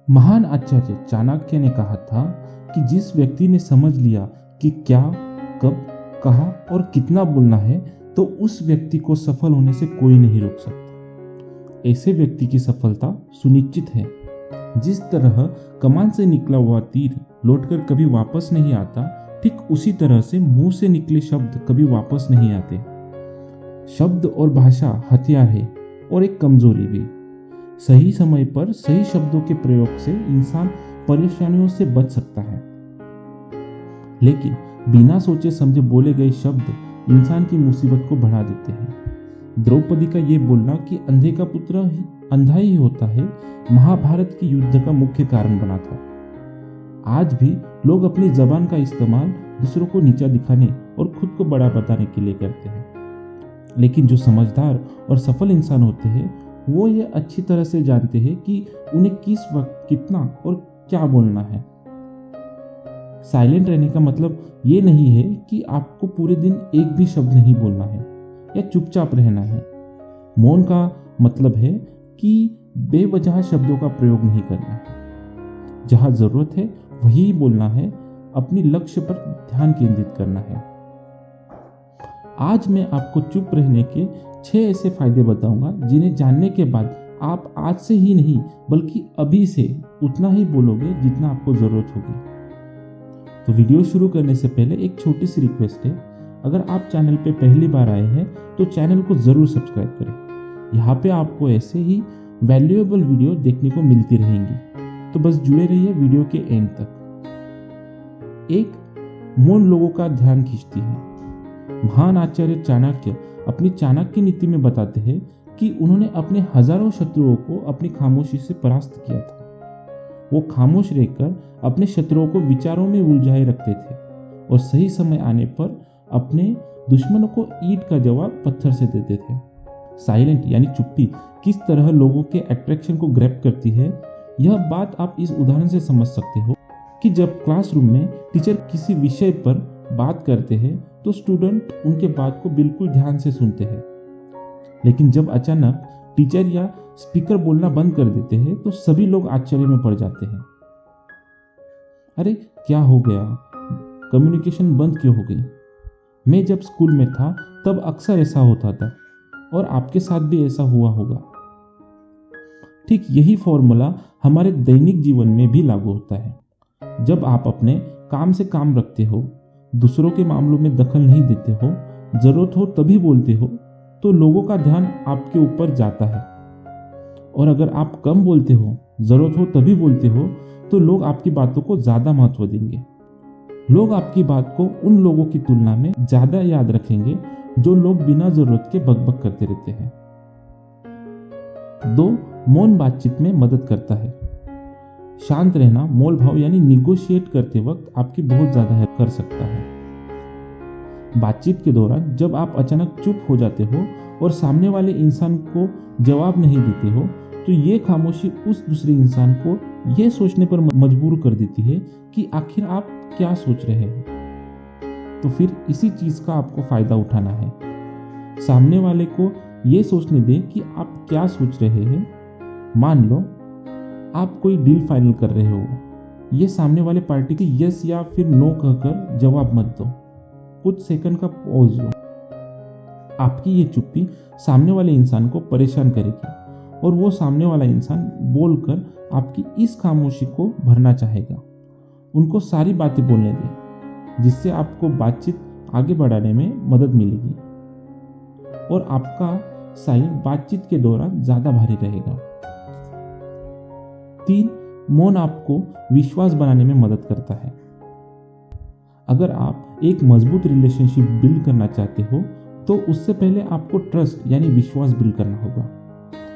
महान आचार्य चाणक्य ने कहा था कि जिस व्यक्ति ने समझ लिया कि क्या, कब, कहाँ और कितना बोलना है, तो उस व्यक्ति को सफल होने से कोई नहीं रोक सकता। ऐसे व्यक्ति की सफलता सुनिश्चित है। जिस तरह कमान से निकला हुआ तीर लौटकर कभी वापस नहीं आता, ठीक उसी तरह से मुंह से निकले शब्द कभी वापस नहीं आते। शब्द और भाषा हथियार है और एक कमजोरी भी। सही समय पर सही शब्दों के प्रयोग से इंसान परेशानियों से बच सकता है, लेकिन बिना सोचे समझे बोले गए शब्द इंसान की मुसीबत को बढ़ा देते हैं। द्रौपदी का ये बोलना कि अंधे का पुत्र अंधा ही होता है, महाभारत की युद्ध का मुख्य कारण बना था। आज भी लोग अपनी जबान का इस्तेमाल दूसरों को नीचा दिखाने और खुद को बड़ा बताने के लिए करते हैं, लेकिन जो समझदार और सफल इंसान होते हैं वो ये अच्छी तरह से जानते हैं कि उन्हें किस वक्त कितना और क्या बोलना है। साइलेंट रहने का मतलब ये नहीं है कि आपको पूरे दिन एक भी शब्द नहीं बोलना है या चुपचाप रहना है। मौन का मतलब है कि बेवजह शब्दों का प्रयोग नहीं करना है। जहां जरूरत है वही बोलना है, अपनी लक्ष्य पर ध्यान केंद्रित करना है। आज मैं आपको चुप रहने के 6 ऐसे फायदे बताऊंगा जिन्हें जानने के बाद आप आज से ही नहीं बल्कि अभी से उतना ही बोलोगे जितना आपको जरूरत होगी। तो वीडियो शुरू करने से पहले एक छोटी सी रिक्वेस्ट है, अगर आप चैनल पे पहली बार आए हैं तो चैनल को जरूर सब्सक्राइब करें। यहाँ पे आपको ऐसे ही वैल्यूएबल वीडियो देखने को मिलती रहेंगी, तो बस जुड़े रहिए वीडियो के एंड तक। एक, मौन लोगों का ध्यान खींचती है। महान आचार्य चाणक्य अपनी चाणक्य नीति में बताते हैं कि उन्होंने अपने हजारों शत्रुओं को अपनी खामोशी से परास्त किया था। वो खामोश रहकर अपने शत्रुओं को विचारों में उलझाए रखते थे और सही समय आने पर अपने दुश्मनों को ईंट का जवाब पत्थर से देते थे। साइलेंट यानी चुप्पी किस तरह लोगों के अट्रैक्शन को ग्रैब करती है, यह बात आप इस उदाहरण से समझ सकते हो कि जब क्लासरूम में टीचर किसी विषय पर बात करते हैं तो स्टूडेंट उनके बात को बिल्कुल ध्यान से सुनते हैं, लेकिन जब अचानक टीचर या स्पीकर बोलना बंद कर देते हैं तो सभी लोग आश्चर्य में पड़ जाते हैं। अरे क्या हो गया, कम्युनिकेशन बंद क्यों हो गई? मैं जब स्कूल में था तब अक्सर ऐसा होता था और आपके साथ भी ऐसा हुआ होगा। ठीक यही फॉर्मूला हमारे दैनिक जीवन में भी लागू होता है। जब आप अपने काम से काम रखते हो, दूसरों के मामलों में दखल नहीं देते हो, जरूरत हो तभी बोलते हो, तो लोगों का ध्यान आपके ऊपर जाता है। और अगर आप कम बोलते हो, जरूरत हो तभी बोलते हो, तो लोग आपकी बातों को ज्यादा महत्व देंगे। लोग आपकी बात को उन लोगों की तुलना में ज्यादा याद रखेंगे जो लोग बिना जरूरत के बकबक करते रहते हैं। 2, मौन बातचीत में मदद करता है। शांत रहना मोल भाव यानी निगोशिएट करते वक्त आपकी बहुत ज्यादा हेल्प कर सकता है। बातचीत के दौरान जब आप अचानक चुप हो जाते हो और सामने वाले इंसान को जवाब नहीं देते हो, तो ये खामोशी उस दूसरे इंसान को यह सोचने पर मजबूर कर देती है कि आखिर आप क्या सोच रहे हैं। तो फिर इसी चीज का आपको फायदा उठाना है। सामने वाले को यह सोचने दें कि आप क्या सोच रहे हैं। मान लो आप कोई डील फाइनल कर रहे हो, ये सामने वाले पार्टी की यस या फिर नो कहकर जवाब मत दो, कुछ सेकंड का पॉज लो। आपकी ये चुप्पी सामने वाले इंसान को परेशान करेगी और वो सामने वाला इंसान बोलकर आपकी इस खामोशी को भरना चाहेगा। उनको सारी बातें बोलने दें, जिससे आपको बातचीत आगे बढ़ाने में मदद मिलेगी और आपका साइलेंट बातचीत के दौरान ज्यादा भारी रहेगा। 3, मौन आपको विश्वास बनाने में मदद करता है। अगर आप एक मजबूत रिलेशनशिप बिल्ड करना चाहते हो तो उससे पहले आपको ट्रस्ट यानी विश्वास बिल्ड करना होगा,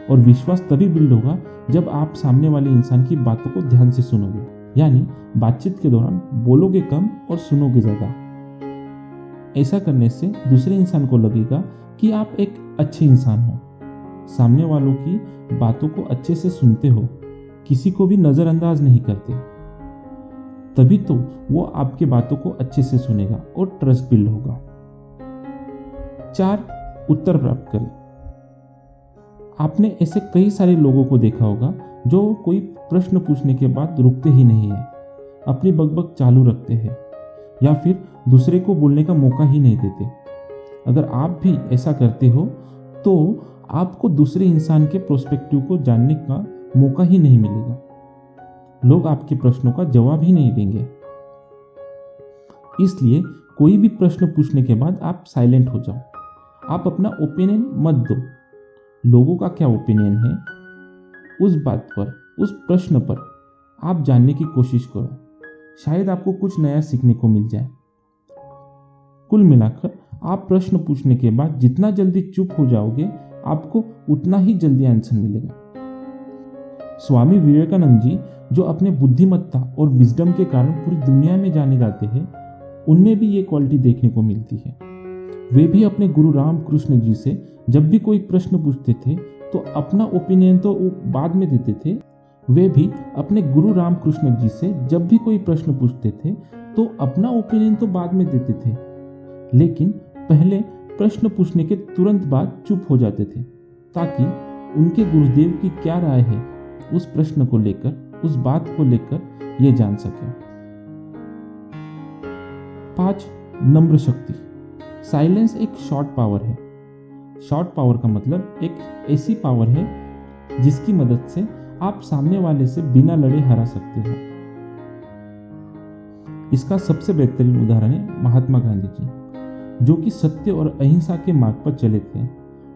और विश्वास तभी बिल्ड होगा जब आप सामने वाले इंसान की बातों को ध्यान से सुनोगे, यानी बातचीत के दौरान बोलोगे कम और सुनोगे ज्यादा। ऐसा करने से दूसरे इंसान को लगेगा कि आप एक अच्छे इंसान हो, सामने वालों की बातों को अच्छे से सुनते हो, किसी को भी नजरअंदाज नहीं करते, तभी तो वो आपके बातों को अच्छे से सुनेगा और ट्रस्ट बिल्ड होगा। 4, उत्तर प्राप्त करें। आपने ऐसे कई सारे लोगों को देखा होगा जो कोई प्रश्न पूछने के बाद रुकते ही नहीं है, अपनी बकबक चालू रखते हैं या फिर दूसरे को बोलने का मौका ही नहीं देते। अगर आप भी ऐसा करते हो तो आपको दूसरे इंसान के प्रोस्पेक्टिव को जानने का मौका ही नहीं मिलेगा। लोग आपके प्रश्नों का जवाब ही नहीं देंगे। इसलिए कोई भी प्रश्न पूछने के बाद आप साइलेंट हो जाओ। आप अपना ओपिनियन मत दो। लोगों का क्या ओपिनियन है उस बात पर, उस प्रश्न पर आप जानने की कोशिश करो। शायद आपको कुछ नया सीखने को मिल जाए। कुल मिलाकर आप प्रश्न पूछने के बाद जितना जल्दी चुप हो जाओगे, आपको उतना ही जल्दी आंसर मिलेगा। स्वामी विवेकानंद जी, जो अपने बुद्धिमत्ता और विजडम के कारण पूरी दुनिया में जाने जाते हैं, उनमें भी ये क्वालिटी देखने को मिलती है। वे भी अपने गुरु रामकृष्ण जी से जब भी कोई प्रश्न पूछते थे तो अपना ओपिनियन तो बाद में देते थे। वे भी अपने गुरु रामकृष्ण जी से जब भी कोई प्रश्न पूछते थे तो अपना ओपिनियन तो बाद में देते थे, लेकिन पहले प्रश्न पूछने के तुरंत बाद चुप हो जाते थे ताकि उनके गुरुदेव की क्या राय है उस प्रश्न को लेकर, उस बात को लेकर ये जान सके। 5. नम्र शक्ति। साइलेंस एक शॉर्ट पावर है। शॉर्ट पावर का मतलब एक ऐसी पावर है जिसकी मदद से आप सामने वाले से बिना लड़े हरा सकते हो। इसका सबसे बेहतरीन उदाहरण है महात्मा गांधी जी, जो कि सत्य और अहिंसा के मार्ग पर चले थे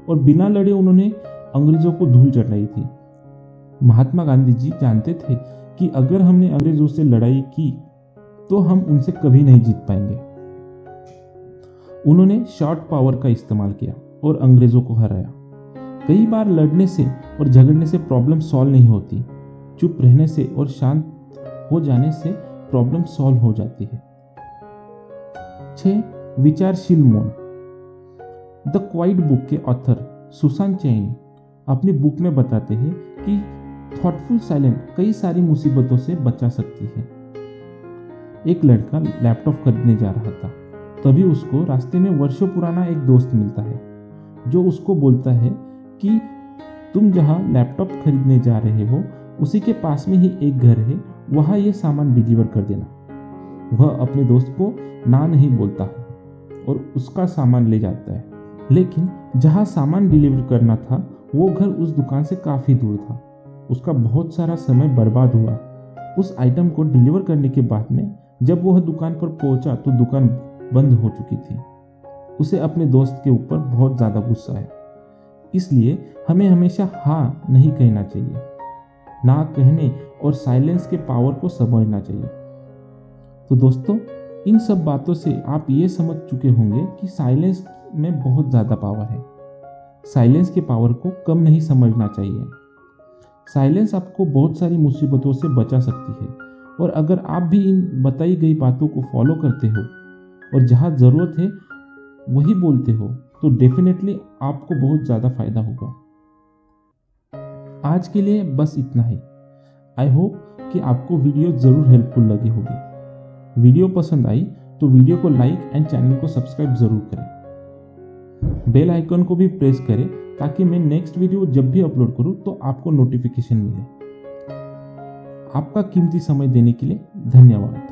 और बिना लड़े उन्होंने अंग्रेजों को धूल चटाई थी। महात्मा गांधी जी जानते थे कि अगर हमने अंग्रेजों से लड़ाई की तो हम उनसे कभी नहीं जीत पाएंगे। उन्होंने शॉर्ट पावर का इस्तेमाल किया और अंग्रेजों को हराया। कई बार लड़ने से और झगड़ने से प्रॉब्लम सॉल्व नहीं होती, चुप रहने से और शांत हो जाने से प्रॉब्लम सॉल्व हो जाती है। 6. विचारशील मौन। द क्वाइट बुक के ऑथर सुसान चैन अपनी बुक में बताते हैं कि थॉटफुल साइलेंस कई सारी मुसीबतों से बचा सकती है। एक लड़का लैपटॉप खरीदने जा रहा था, तभी उसको रास्ते में वर्षों पुराना एक दोस्त मिलता है जो उसको बोलता है कि तुम जहां लैपटॉप खरीदने जा रहे हो उसी के पास में ही एक घर है, वहां ये सामान डिलीवर कर देना। वह अपने दोस्त को ना नहीं बोलता है और उसका सामान ले जाता है, लेकिन जहां सामान डिलीवर करना था वो घर उस दुकान से काफ़ी दूर था। उसका बहुत सारा समय बर्बाद हुआ। उस आइटम को डिलीवर करने के बाद में जब वह दुकान पर पहुंचा तो दुकान बंद हो चुकी थी। उसे अपने दोस्त के ऊपर बहुत ज़्यादा गुस्सा है। इसलिए हमें हमेशा हाँ नहीं कहना चाहिए, ना कहने और साइलेंस के पावर को समझना चाहिए। तो दोस्तों, इन सब बातों से आप ये समझ चुके होंगे कि साइलेंस में बहुत ज़्यादा पावर है। साइलेंस के पावर को कम नहीं समझना चाहिए। साइलेंस आपको बहुत सारी मुसीबतों से बचा सकती है, और अगर आप भी इन बताई गई बातों को फॉलो करते हो और जहाँ ज़रूरत है वही बोलते हो तो डेफिनेटली आपको बहुत ज़्यादा फायदा होगा। आज के लिए बस इतना ही। आई होप कि आपको वीडियो ज़रूर हेल्पफुल लगी होगी। वीडियो पसंद आई तो वीडियो को लाइक एंड चैनल को सब्सक्राइब ज़रूर करें। बेल आइकन को भी प्रेस करें ताकि मैं नेक्स्ट वीडियो जब भी अपलोड करूं तो आपको नोटिफिकेशन मिले। आपका कीमती समय देने के लिए धन्यवाद।